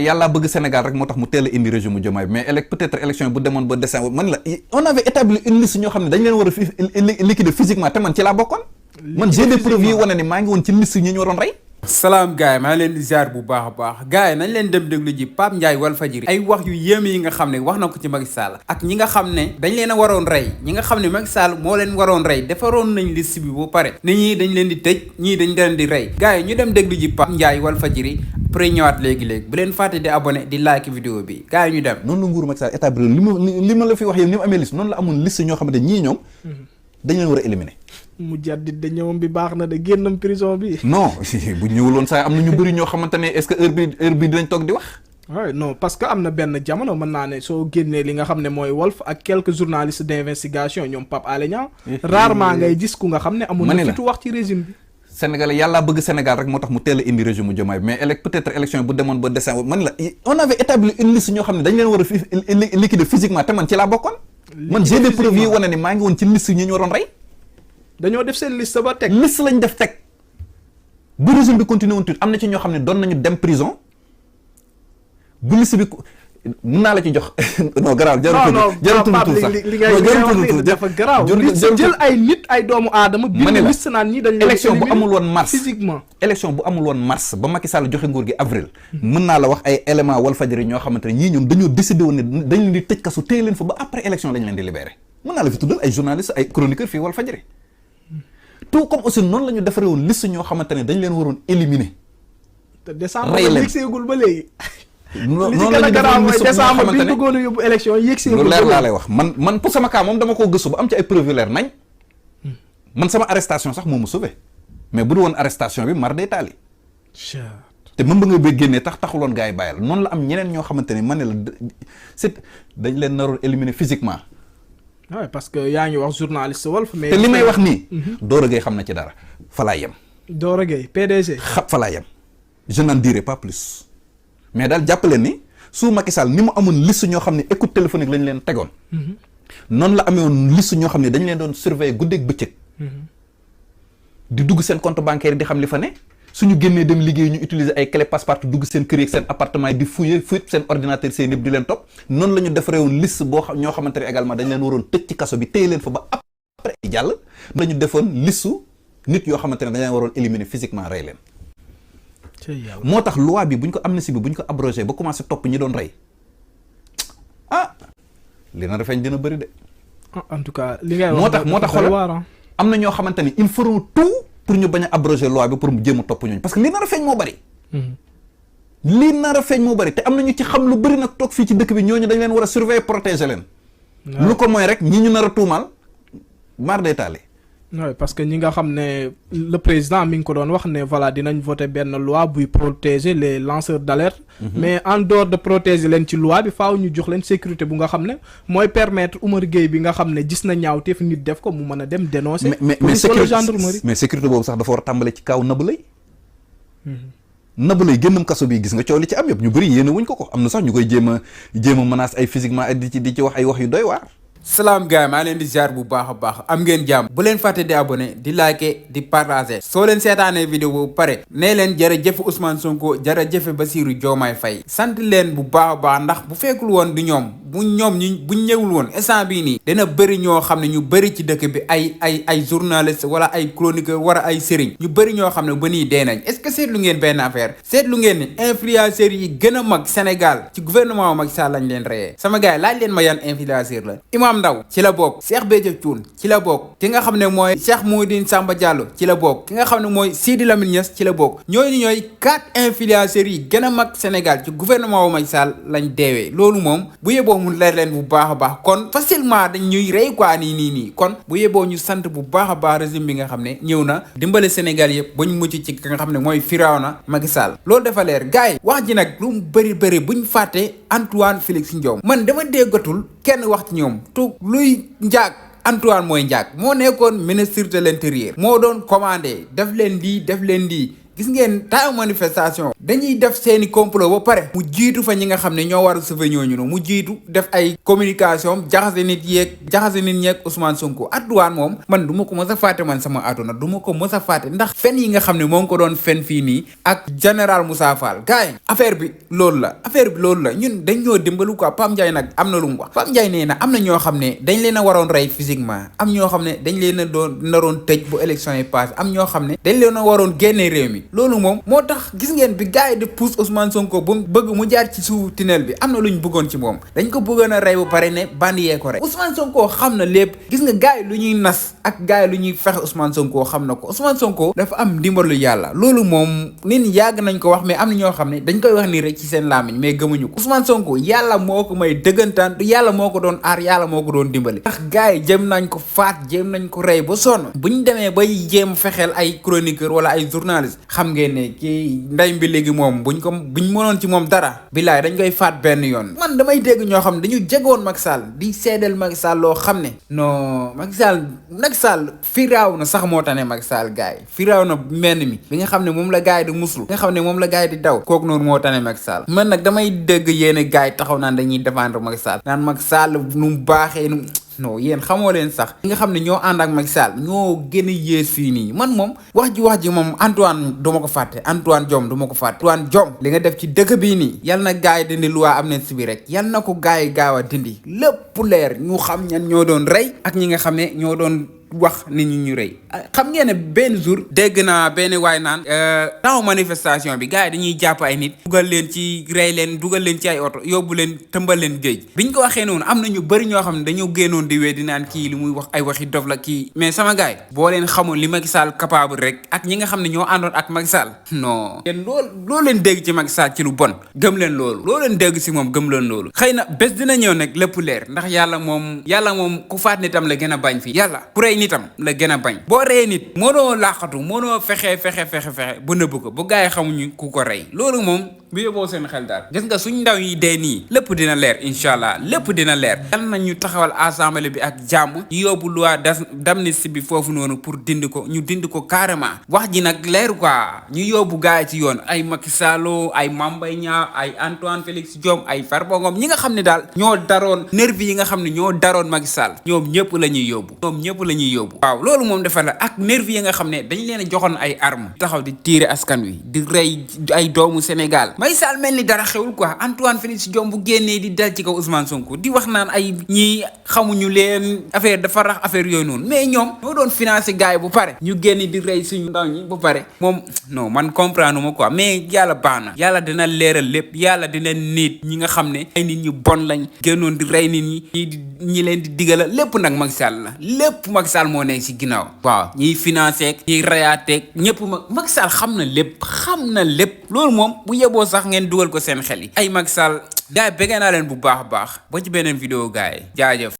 yàlla bëgg Sénégal rek moo tax mu teel a indi régime mu Diomaye mais peut-être élection yi bu demoon ba décembre man la on avait établi une liste ñoo xam ne dañ leen war a liquider physiquement te man ci laa bokkoon. man j'ai des preuves yi wane ni maa ngi woon ci liste ñi ñu waroon rey. salaam gars yi maa leen di ziar bu baax a baax gars yi nañ leen dem déglu ji Pape Ndiaye Walfadjri ay wax yu yéeme yi nga xam ne wax na ko ci Macky Sall ak ñi nga xam ne dañ leen a waroon rey ñi nga xam ne Macky Sall moo leen waroon rey defaroon nañ liste bi ba pare ne ñii dañ leen di tëj ñii dañ leen di rey gars yi ñu dem déglu ji Pape Ndiaye Walfadjri après ñëwaat léegi-léegi bu leen fàtte di abonné di like vidéo bi gars yi ñu dem. noonu la nguuru Macky Sall établi li ma la fi wax yéen ni mu amee liste noonu la amoon liste ñoo xamante ñii ñoom dañ leen war a éliminer. mu jaddit de ñëwam bi baax na de génnam prison bi. non bu ñëwuloon saa am na ñu bëri ñoo xamante ne est-ce que heure bi dinañ toog di wax. waaw non parce que am na benn jamono mën naa ne soo génnee li nga xam ne mooy Walf ak quelques journalistes d'investigation ñoom Pape Alé Niang rarement ngay gis ku nga xam ne amul na fitu wax ci régime bi. Sénégal yàlla bëgg Sénégal rek moo tax mu teel a indi régime mu Diomaye mais peut-être élection yi bu demoon ba décembre man la on avait établi une liste ñoo xam ne dañ leen war a liquider physiquement te man ci laa bokkoon. man j'ai des preuves yi wane ni maa ngi woon ci liste ñi ñu waroon rey. dañoo def seen liste ba teg. liste lañ def teg bu régime bi continué woon tuuti am na ci ñoo xam ne doon nañu dem prison bu liste bi mun naa la ci jox non garaaw. jarul li ngay dafa garaaw. jël ay nit ay doomu aadama. ma ne la liste naan ñi dañ élection bu amul woon mars physiquement. élection bu amul woon mars ba Macky Sall joxe nguur gi avril. mën naa la wax ay éléments Walfadjri ñoo xamante ne ñii ñoom dañoo décidé woon ne dañ leen di tëj kasu téye leen fa ba après élection lañ leen di libéré mën naa la fi tuddal ay journalistes ay chroniqueurs fii Walfadjri tout comme aussi noonu la ñu defaree woon liste ñoo xamante ne dañ leen waroon éliminer. te décembre yëgseegul ba léegi. noonu la ñu defoon liste décembre bi ñu bëggoon a yóbbu élection yëgseegul. lu leer laa lay wax man pour sama cas moom dama koo gëstu ba am ci ay preuve yu leer nañ. man sama arrestation sax moo ma sauvé mais bu du woon arrestation bi mar day taali. te même ba nga bëgg génnee taxuloon gars yi bàyyi la noonu la am ñeneen ñoo xamante ne man ne la c'est dañ leen naroon éliminer physiquement. waaw parce que yaa ngi wax journaliste Walf mais te li may wax nii. Doro Gueye xam na ci dara fa laa yem. Doro Gueye PDG. fa laa yem je n'en dirai pas plus mais daal jàppale ni su Macky Sall ni mu amoon liste ñoo xam ne écoute téléphonique lañ leen tegoon. noonu la amee woon liste ñoo xam ne dañ leen doon surveiller guddeeg bëccëg. di dugg seen compte bancaire di xam li fa ne. suñu génnee dem liggéey ñu utiliser ay clé passe-partout dugg seen kër yi ak seen appartement yi di fouiller seen ordinateur seen yëpp di leen topp noonu la ñu defaree woon liste boo xam ñoo xamante ne également dañ leen waroon tëj ci kaso bi téye leen fa ba après jàll la ñu defoon listu nit yoo xamante ne dañ leen waroon éliminer physiquement rey leen. moo tax loi bi buñ ko amnistie bi buñ ko abrogé ba commencé topp ñi doon rey li na rafeñ dina bëri de. en tout cas li ngay wax moo tax xoolal am na ñoo xamante ni ils feront tout. pour ñu bañ a abroger loi bi pour mu jéem a topp ñooñu parce que li nar a feeñ moo bari. li nar a feeñ moo bari te am na ñu ci xam lu bari nag toog fii ci dëkk bi ñooñu dañ leen war a surveiller protéger leen. lu ko mooy rek ñi ñu nar a tuumaal mar day taale. oui parce que ñi nga xam ne le président mi ngi ko doon wax ne voilà dinañ voter benn loi buy protéger les lanceurs d'alerte. mais en dehors de protéger leen ci loi bi faaw ñu jox leen sécurité bu nga xam ne mooy permettre Oumar Gueye bi nga xam ne gis na ñaawteef nit def ko mu mën a dem dénoncer. police wala gendarmerie mais sécurité boobu sax dafa war a tàmbale ci kaw Nabou Leye. Nabou Leye génnam kaso bi gis nga coow li ci am yëpp ñu bëri yéene wuñ ko am na sax ñu koy jéem a menace ay physiquement di ci wax ay wax yu doy waar. salaam gars yi maa leen di ziar bu baax a baax am ngeen jàmm bu leen fàtte di abonné di liker di partager soo leen seetaanee vidéo boobu pare nee leen jërëjëf Ousmane Sonko jërëjëf Bassirou Diomaye Faye sant leen bu baax a baax ndax bu fekkul woon du ñoom buñ ñëwul woon instant bii nii dina bëri ñoo xam ne ñu bëri ci dëkk bi ay journaliste wala ay chroniqueur wala ay sëriñ ñu bëri ñoo xam ne ba nii dee nañ est-ce que seetlu ngeen benn affaire seetlu ngeen ni influenceurs yi gën a mag Sénégal ci gouvernement Macky Sall lañ leen reyee sama gars yi laaj leen ma yan influenceur la Imam Ndaw ci la bokk Cheikh Béthio Thioune ci la bokk ki nga xam ne mooy Cheikh Mouhidine Samba Diallo ci la bokk ki nga xam ne mooy Sidi Lamine Niass ci la bokk ñooy 4 influenceurs yi gën a mag Sénégal ci gouvernement wu Macky Sall lañ deewee loolu moom bu yeboo mu leer leen bu baax a baax kon facilement dañ ñuy rey quoi nii kon bu yeboo ñu sant bu baax a baax régime bi nga xam ne ñëw na dimbale Sénégal yëpp bañ mucc ci ki nga xam ne mooy Firawna Macky Sall loolu dafa leer gars yi wax ji nag lu mu bëri buñ fàtte Antoine Félix Diome man dama déggatul kenn wax ci ñoom tu luy njaag Antoine mooy njaag moo nekkoon ministre de l'intérieur moo doon commandé def leen lii gis ngeen taayu manifestation dañuy def seeni complot ba pare mu jiitu fa ñi nga xam ne ñoo war a sauver ñooñu noonu mu jiitu def ay communication jaxase nit ñeeg Ousmane Sonko adduwaan moom man du ma ko mës a fàtte man sama àdduna du ma ko mës a fàtte ndax fen yi nga xam ne moo ngi ko doon fen fii nii ak général Moussa Fall gars yi affaire bi loolu la ñun dañ ñoo dimbalu quoi Pape Ndiaye nag am na lu mu wax Pape Ndiaye nee na am na ñoo xam ne dañ leen a waroon rey physiquement am ñoo xam ne dañ leen a naroon tëj bu élection yi passé am ñoo xam ne dañ leen a waroon génnee réew mi loolu moom moo tax gis ngeen bi gars yi di pousse Ousmane Sonko bu bëgg mu jaar ci suuf tunnel bi am na lu ñu bëggoon ci moom dañ ko bëggoon a rey bu pare ne bandi yee ko rey Ousmane Sonko xam na lépp gis nga gars yi lu ñuy nas ak gars yi lu ñuy fexe Ousmane Sonko xam na ko Ousmane Sonko dafa am ndimbalu yàlla loolu moom nit ñi yàgg nañ ko wax mais am na ñoo xam ne dañ koy wax nii rek ci seen làmmiñ mais gëmuñu ko Ousmane Sonko yàlla moo ko may dëggantaan yàlla moo ko doon aar yàlla moo ko doon dimbali ndax gars yi jëm nañ ko faat jëm nañ ko rey ba sonn buñ demee bay jéem fexeel ay chroniqueur wala ay journaliste xam ngeen ne kii nday mbi léegi moom buñ mënoon ci moom dara bilaay dañ koy faat benn yoon man damay dégg ñoo xam ne dañu jegoon Macky Sall di seedeel Macky Sall loo xam ne non Macky Sall firaaw na sax moo tane Macky Sall gars yi firaaw na menn mi bi nga xam ne moom la gars yi di muslu nga xam ne moom la gars yi di daw kooku noonu moo tane Macky Sall man nag damay dégg yéene gars yi taxaw naan dañuy défendre Macky Sall naan Macky Sall nu mu baaxee nu non yéen xamoo leen sax ñi nga xam ne ñoo ànd ak Macky Sall ñoo gën a yées fii nii man moom wax ji moom Antoine du ma ko fàtte Antoine Diome du ma ko fàtte Antoine Diome li nga def ci dëkk bii nii yal na gars yi dindi loi amnistie bi rek yal na ko gars yi gaaw a dindi lépp leer ñu xam ñan ñoo doon rey ak ñi nga xam ne ñoo doon wax nit ñi ñu rëy xam ngeen ne benn jour dégg naa benn waay naan temps manifestation bi gars yi dañuy jàpp ay nit dugal leen ci rey leen dugal leen ci ay oto yóbbu leen tëmbal leen géej biñ ko waxee noonu am na ñu bëri ñoo xam ne dañoo génnoon di wee di naan kii li muy wax ay waxi dof la kii mais sama gars yi boo leen xamul li Macky Sall capable rek ak ñi nga xam ne ñoo àndoon ak Macky Sall non yéen loolu leen dégg ci Macky Sall ci lu bon gëm leen loolu loo leen dégg si moom gëm leen loolu xëy na bés dina ñëw nag lépp leer ndax yàlla moom ku faat nitam la gën a bañ fii yàlla ku rey nitam la gën a bañ boo reyee nit mënoo laaxatu mënoo fexe bu nëbb ko bu gars yi xamuñu ku ko rey loolu moom bu yóbboo seen xel daal gis nga suñ ndaw yi dee nii lépp dina leer incha allah lépp dina leer yal na ñu taxawal assemblée bi ak jàmm yóbbu loi d'amnistie bi foofu noonu pour dindi ko carrément wax ji nag leer quoi ñu yóbbu gars yi ci yoon ay Macky Sall ay Mame Mbaye Niang ay Antoine Félix Diome ay Farba Ngom ñi nga xam ne daal ñoo daroon nervi yi nga xam ne ñoo daroon Macky Sall ñoom ñëpp la ñuy yóbbu waaw loolu moom dafa la ak nervi yi nga xam ne dañ leen a joxoon ay armes taxaw di tiire askan wi di rey ay doomu Sénégal Macky Sall mel ni dara xewul quoi Antoine Félix Diome bu génnee di dal ci kaw Ousmane Sonko di wax naan ay ñii xamuñu leen affaire dafa rax affaire yooyu noonu mais ñoom ñoo doon financer gars yi bu pare ñu génn di rey suñu ndaw ñi bu pare moom non man comprendre ma quoi mais yàlla baax na yàlla dina leeral lépp yàlla dina nit ñi nga xam ne ay nit ñu bon lañ génnoon di rey nit ñi leen di digala lépp nag Macky Sall la lépp Macky Sall moo nekk si ginnaaw waaw ñiy financé ñiy rayaateeg ñëpp Macky Sall xam na lépp loolu moom bu yeboo sax ngeen dugal ko seen xel yi ay Macky Sall gars yi bëgg naa leen bu baax a baax ba ci beneen vidéo gars yi jaajëf